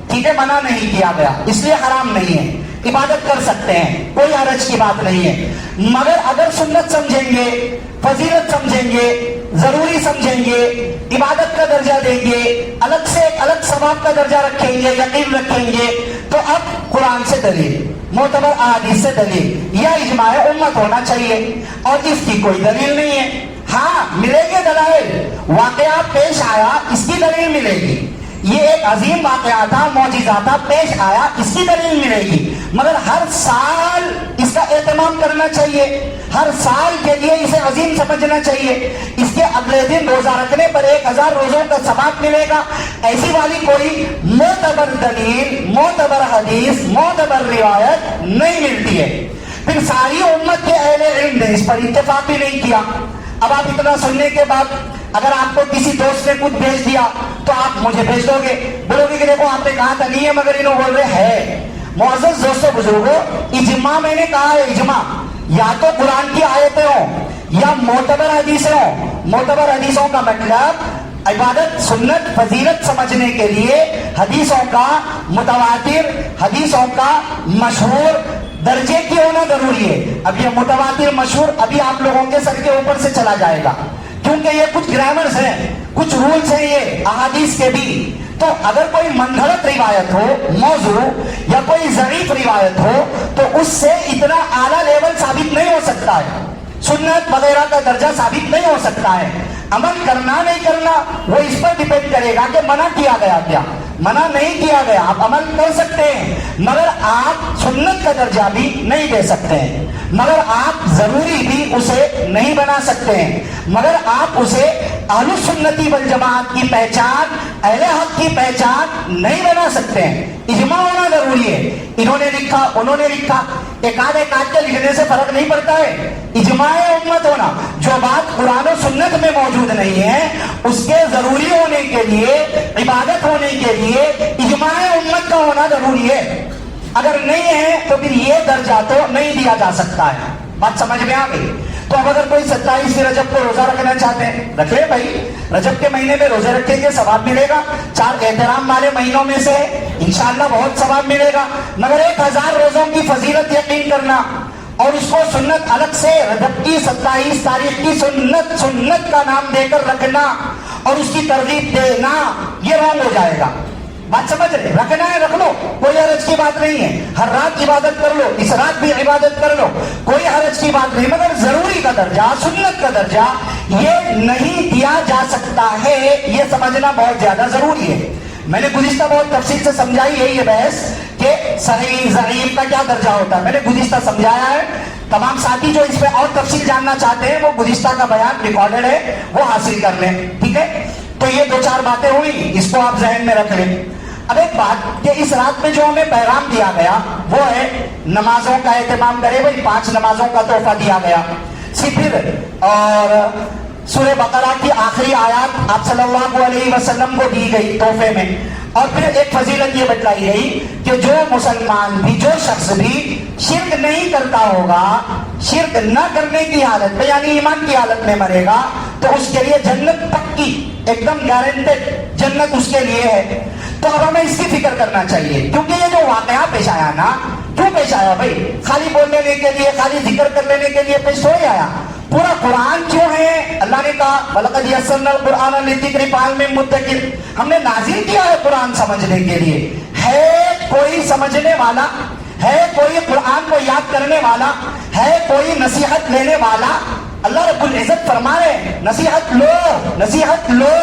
ٹھیک ہے، منع نہیں کیا گیا، اس لیے حرام نہیں ہے، عبادت کر سکتے ہیں، کوئی حرج کی بات نہیں ہے، مگر اگر سنت سمجھیں گے، فضیلت سمجھیں گے، ضروری سمجھیں گے، عبادت کا درجہ دیں گے، الگ سے ایک الگ ثواب کا درجہ رکھیں گے، یقین رکھیں گے، تو اب قرآن سے دلیل، معتبر احادیث سے دلیل یا اجماع امت ہونا چاہیے، اور اس کی کوئی دلیل نہیں ہے۔ ہاں ملے گے دلائل، واقعات پیش آیا، اس کی دلیل ملے گی، یہ ایک عظیم واقعہ تھا، معجزہ تھا، پیش آیا، اس کی دلیل ملے گی، مگر ہر سال اس کا اہتمام کرنا چاہیے، ہر سال کے لیے اسے عظیم سمجھنا چاہیے، اس کے اگلے دن روزہ رکھنے پر 1000 روزوں کا ثواب ملے گا، ایسی والی کوئی معتبر دلیل، معتبر حدیث، معتبر روایت نہیں ملتی ہے۔ پھر ساری امت کے اہل علم نے اس پر اتفاق بھی نہیں کیا۔ اب آپ اتنا سننے کے بعد اگر آپ کو کسی دوست نے کچھ بھیج دیا تو آپ مجھے بھیج دو گے، بولو گے کہ دیکھو آپ نے کہا تھا نہیں ہے، مگر انہوں بول رہے ہے۔ معزز دوستو بزرگو، اجماع میں نے کہا ہے، اجماع یا تو قرآن کی آیتیں ہوں یا معتبر حدیثیں ہوں۔ معتبر حدیثوں کا مطلب عبادت، سنت، فضیلت سمجھنے کے لیے حدیثوں کا متواتر، حدیثوں کا مشہور درجے کی ہونا ضروری ہے۔ اب یہ متواتر، مشہور ابھی آپ لوگوں کے سر کے اوپر سے چلا جائے گا، کیونکہ یہ کچھ گرامرز ہیں، کچھ رولز ہیں یہ احادیث کے بھی۔ تو اگر کوئی منگھڑت روایت ہو، موضوع یا کوئی ضعیف روایت ہو، تو اس سے اتنا اعلیٰ لیول ثابت نہیں ہو سکتا ہے، سنت وغیرہ کا درجہ ثابت نہیں ہو سکتا ہے۔ عمل کرنا نہیں کرنا وہ اس پر ڈیپینڈ کرے گا کہ منع کیا گیا کیا، منع نہیں کیا گیا، آپ عمل کر سکتے ہیں، مگر آپ سنت کا درجہ بھی نہیں دے سکتے ہیں۔ مگر آپ ضروری بھی اسے نہیں بنا سکتے ہیں، مگر آپ اسے اہل سنتی والجماعت کی پہچان، اہل حق کی پہچان نہیں بنا سکتے ہیں۔ اجماع ہونا ضروری ہے۔ انہوں نے لکھا، انہوں نے لکھا، ایک آدھ کے لکھنے سے فرق نہیں پڑتا ہے۔ اجماع امت ہونا، جو بات قرآن و سنت میں موجود نہیں ہے اس کے ضروری ہونے کے لیے، عبادت ہونے کے لیے اجماع امت کا ہونا ضروری ہے۔ اگر نہیں ہے تو پھر یہ درجہ تو نہیں دیا جا سکتا ہے۔ بات سمجھ میں آ گئی؟ تو اب اگر کوئی 27 رجب کو روزہ رکھنا چاہتے ہیں، رکھ لیں بھائی، رجب کے مہینے میں روزے رکھیں گے ثواب ملے گا، 4 احترام والے مہینوں میں سے انشاءاللہ بہت ثواب ملے گا۔ مگر 1000 روزوں کی فضیلت یقین کرنا اور اس کو سنت الگ سے رجب کی 27 تاریخ کی سنت کا نام دے کر رکھنا اور اس کی ترغیب دینا، یہ رونگ ہو جائے گا۔ بات سمجھ رہے؟ رکھنا ہے رکھ لو، کوئی حرج کی بات نہیں ہے۔ ہر رات عبادت کر لو، اس رات بھی عبادت کر لو، کوئی حرج کی بات نہیں، مگر ضروری کا درجہ، سنت کا درجہ یہ نہیں دیا جا سکتا ہے، یہ سمجھنا بہت زیادہ ضروری ہے۔ میں نے گزشتہ بہت تفصیل سے سمجھائی ہے یہ بحث کہ صحیح ضعیف کا کیا درجہ ہوتا ہے، میں نے گزشتہ سمجھایا ہے۔ تمام ساتھی جو اس پہ اور تفصیل جاننا چاہتے ہیں وہ گزشتہ کا بیان ریکارڈڈ ہے، وہ حاصل کر لیں، ٹھیک ہے؟ تو یہ 2-4 باتیں ہوئی، اس کو آپ ذہن میں رکھ لیں۔ اب ایک بات کہ اس رات میں جو ہمیں پیغام دیا گیا وہ ہے نمازوں کا اہتمام کرے بھائی، 5 نمازوں کا تحفہ دیا گیا۔ پھر اور سورہ بقرہ کی آخری آیات آپ صلی اللہ علیہ وسلم کو دی گئی تحفے میں، اور پھر ایک فضیلت یہ بتلائی گئی کہ جو مسلمان بھی، جو شخص بھی شرک نہیں کرتا ہوگا، شرک نہ کرنے کی حالت میں یعنی ایمان کی حالت میں مرے گا تو اس کے لیے جنت پکی، ایک دم گارنٹیڈ جنت اس کے لیے ہے۔ تو اب ہمیں اس کی فکر کرنا چاہیے، کیونکہ یہ جو واقعہ پیش آیا نا، کیوں پیش آیا بھائی؟ خالی بول لینے کے لیے، خالی ذکر کر لینے کے لیے پیش تھوڑی آیا۔ پورا قرآن کیوں ہے؟ اللہ نے کہا وَلَقَدْ يَسَّرْنَا الْقُرْآنَ لِلذِّكْرِ فَهَلْ مِن مُدَّكِرٍ، ہم نے نازل کیا ہے قرآن سمجھنے کے لیے۔ ہے کوئی سمجھنے والا؟ ہے کوئی قرآن کو یاد کرنے والا؟ ہے کوئی نصیحت لینے والا؟ اللہ رب العزت فرما رہے ہیں نصیحت لو، نصیحت لو،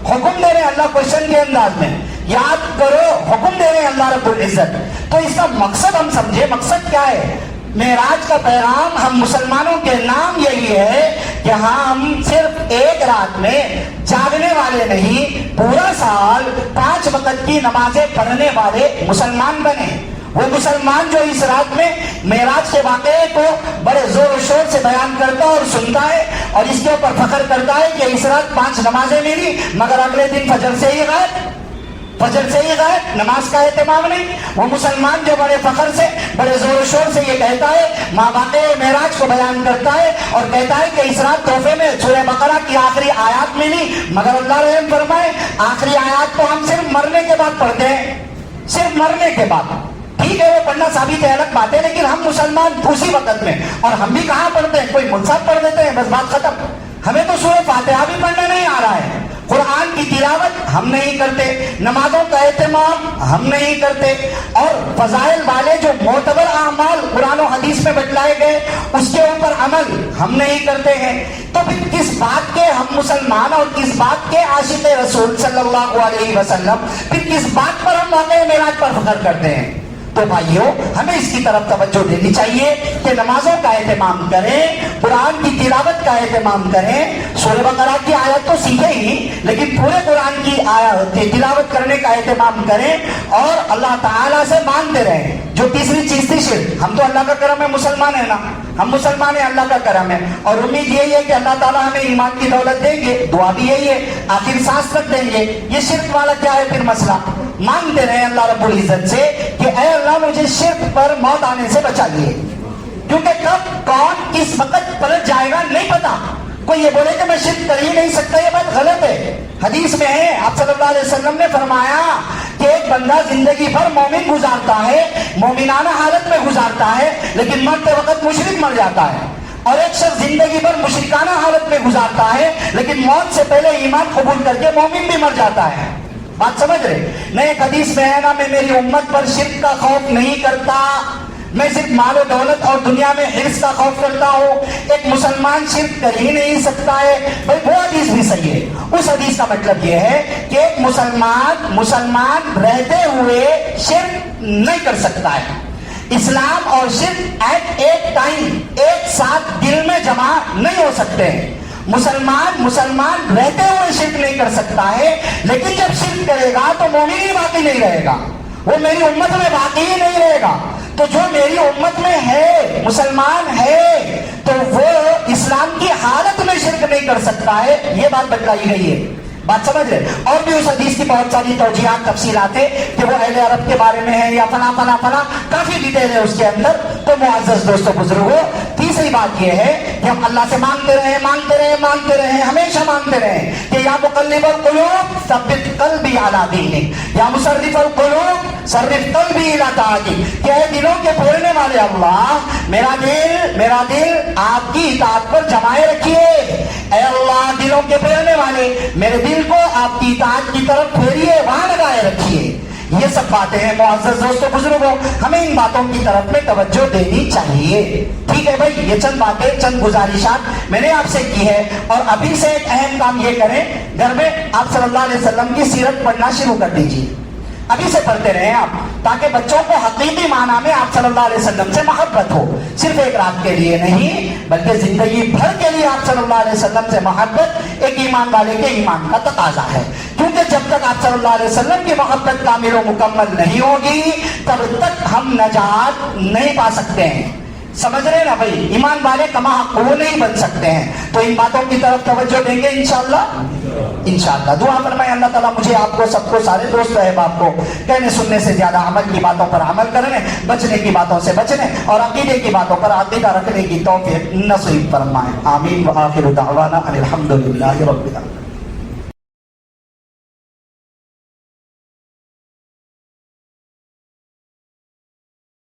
حکم دے رہے ہیں اللہ کوشچن کے انداز میں، یاد کرو، حکم دے رہے ہیں اللہ رب العزت۔ تو اس کا مقصد ہم سمجھے، مقصد کیا ہے؟ معراج کا پیغام ہم مسلمانوں کے نام یہی ہے کہ ہم صرف ایک رات میں جاگنے والے نہیں، پورا سال 5 وقت کی نمازیں پڑھنے والے مسلمان بنے۔ وہ مسلمان جو اس رات میں معراج کے واقعے کو بڑے زور و شور سے بیان کرتا اور سنتا ہے اور اس کے اوپر فخر کرتا ہے کہ اس رات 5 نمازیں ملی، مگر اگلے دن فجر سے ہی غائب، فجر سے ہی غائب، نماز کا اہتمام نہیں۔ وہ مسلمان جو بڑے فخر سے، بڑے زور و شور سے یہ کہتا ہے، ماں واقعے معراج کو بیان کرتا ہے اور کہتا ہے کہ اس رات تحفے میں سورہ بقرہ کی آخری آیات ملی، مگر اللہ رحم فرمائے آخری آیات تو ہم صرف مرنے کے بعد پڑھتے ہیں، صرف مرنے کے بعد۔ ٹھیک ہے وہ پڑھنا ثابت ہے، الگ بات ہے، لیکن ہم مسلمان اسی وقت میں، اور ہم بھی کہاں پڑھتے ہیں؟ کوئی منصب پڑھ دیتے ہیں بس بات ختم۔ ہمیں تو سورہ فاتحہ بھی پڑھنا نہیں آ رہا ہے، قرآن کی تلاوت ہم نہیں کرتے، نمازوں کا اہتمام ہم نہیں کرتے، اور فضائل والے جو معتبر اعمال قرآن و حدیث میں بتلائے گئے اس کے اوپر عمل ہم نہیں کرتے ہیں۔ تو پھر کس بات کے ہم مسلمان اور کس بات کے عاشق رسول صلی اللہ علیہ وسلم، پھر کس بات پر ہم واقعہ معراج پر فخر کرتے ہیں؟ تو بھائیوں ہمیں اس کی طرف توجہ دینی چاہیے کہ نمازوں کا اہتمام کریں، قرآن کی تلاوت کا اہتمام کریں۔ سورہ بقرہ کی آیت تو سیکھے ہی، لیکن پورے قرآن کی آیت تلاوت کرنے کا اہتمام کریں اور اللہ تعالیٰ سے مانگتے رہیں۔ جو تیسری چیز تھی شرک، ہم تو اللہ کا کرم ہے مسلمان ہیں نا، ہم مسلمان ہیں، اللہ کا کرم ہے، اور امید یہی ہے کہ اللہ تعالیٰ ہمیں ایمان کی دولت دیں گے، دعا بھی یہی ہے، آخر سانس تک دیں گے۔ یہ شرک والا کیا ہے پھر مسئلہ؟ مانگتے رہے اللہ رب العزت سے کہ اے اللہ مجھے شرک پر موت آنے سے بچا لیے، کیونکہ کب کون کس وقت پلٹ جائے گا نہیں پتا۔ کوئی یہ بولے کہ میں شرک کر ہی نہیں سکتا، یہ بات غلط ہے۔ حدیث میں ہے آپ صلی اللہ علیہ وسلم نے فرمایا کہ ایک بندہ زندگی بھر مومن گزارتا ہے، مومنانہ حالت میں گزارتا ہے، لیکن مرتے وقت مشرک مر جاتا ہے، اور ایک شخص زندگی بھر مشرکانہ حالت میں گزارتا ہے لیکن موت سے پہلے ایمان قبول کر کے مومن بھی مر جاتا ہے۔ بات سمجھ رہے؟ نئے حدیث میں ہے نا، میں میری امت پر شرک کا خوف نہیں کرتا، میں صرف مال و دولت اور دنیا میں حرص کا خوف کرتا ہوں۔ ایک مسلمان شرک کر ہی نہیں سکتا ہے بھائی، وہ حدیث بھی صحیح ہے۔ اس حدیث کا مطلب یہ ہے کہ ایک مسلمان رہتے ہوئے شرک نہیں کر سکتا ہے، اسلام اور شرک ایٹ ایک ٹائم ایک ساتھ دل میں جمع نہیں ہو سکتے ہیں. مسلمان رہتے ہوئے شرک نہیں کر سکتا ہے، لیکن جب شرک کرے گا تو مومن ہی باقی نہیں رہے گا، وہ میری امت میں باقی ہی نہیں رہے گا. تو جو میری امت میں ہے، مسلمان ہے، تو وہ اسلام کی حالت میں شرک نہیں کر سکتا ہے. یہ بات بتلائی گئی ہے. بات سمجھ رہے؟ اور بھی اس حدیث کی بہت ساری توجیحات تفصیلات ہیں کہ وہ اہل عرب کے بارے میں ہے یا فلاں فلاں فلاں، کافی ڈیٹیل ہے اس کے اندر. تو معزز دوستو بزرگوں، تیسری بات یہ ہے کہ ہم اللہ سے مانگتے رہیں، ہمیشہ مانگتے رہیں کہ یا مقلب القلوب ثبت قلبی علی دینک، یا مصرف القلوب صرف قلبی الی طاعتک، کہ اے دلوں کے پھیرنے والے اللہ، میرا دل آپ کی اطاعت پر جمائے رکھیے. اے اللہ دلوں کے پھیرنے والے، میرے دل کو آپ کی اطاعت کی طرف پھیریے، وہاں لگائے رکھیے. یہ سب باتیں ہیں معزز دوستو بزرگوں، ہمیں ان باتوں کی طرف میں توجہ دینی چاہیے. ٹھیک ہے بھائی، یہ چند باتیں، چند گزارشات میں نے آپ سے کی ہے. اور ابھی سے ایک اہم کام یہ کریں، گھر میں آپ صلی اللہ علیہ وسلم کی سیرت پڑھنا شروع کر دیجیے. ابھی سے پڑھتے رہیں آپ، تاکہ بچوں کو حقیقی معنی میں آپ صلی اللہ علیہ وسلم سے محبت ہو. صرف ایک رات کے لیے نہیں، بلکہ زندگی بھر کے لیے آپ صلی اللہ علیہ وسلم سے محبت ایک ایمان والے کے ایمان کا تقاضا ہے. کیونکہ جب تک آپ صلی اللہ علیہ وسلم کی محبت کامل و مکمل نہیں ہوگی، تب تک ہم نجات نہیں پا سکتے ہیں. سمجھ رہے نا بھائی؟ ایمان والے کما حق وہ نہیں بن سکتے ہیں. تو ان باتوں کی طرف توجہ دیں گے انشاءاللہ. دعا فرمائے اللہ تعالیٰ مجھے، آپ کو، سب کو، سارے دوست احباب کو کہنے سننے سے زیادہ عمل کی باتوں پر عمل کرنے، بچنے کی باتوں سے بچنے اور عقیدے کی باتوں پر عقیدہ رکھنے کی توفیق نصیب فرمائے. آمین. وآخر دعوانا ان الحمد للہ رب العالمین.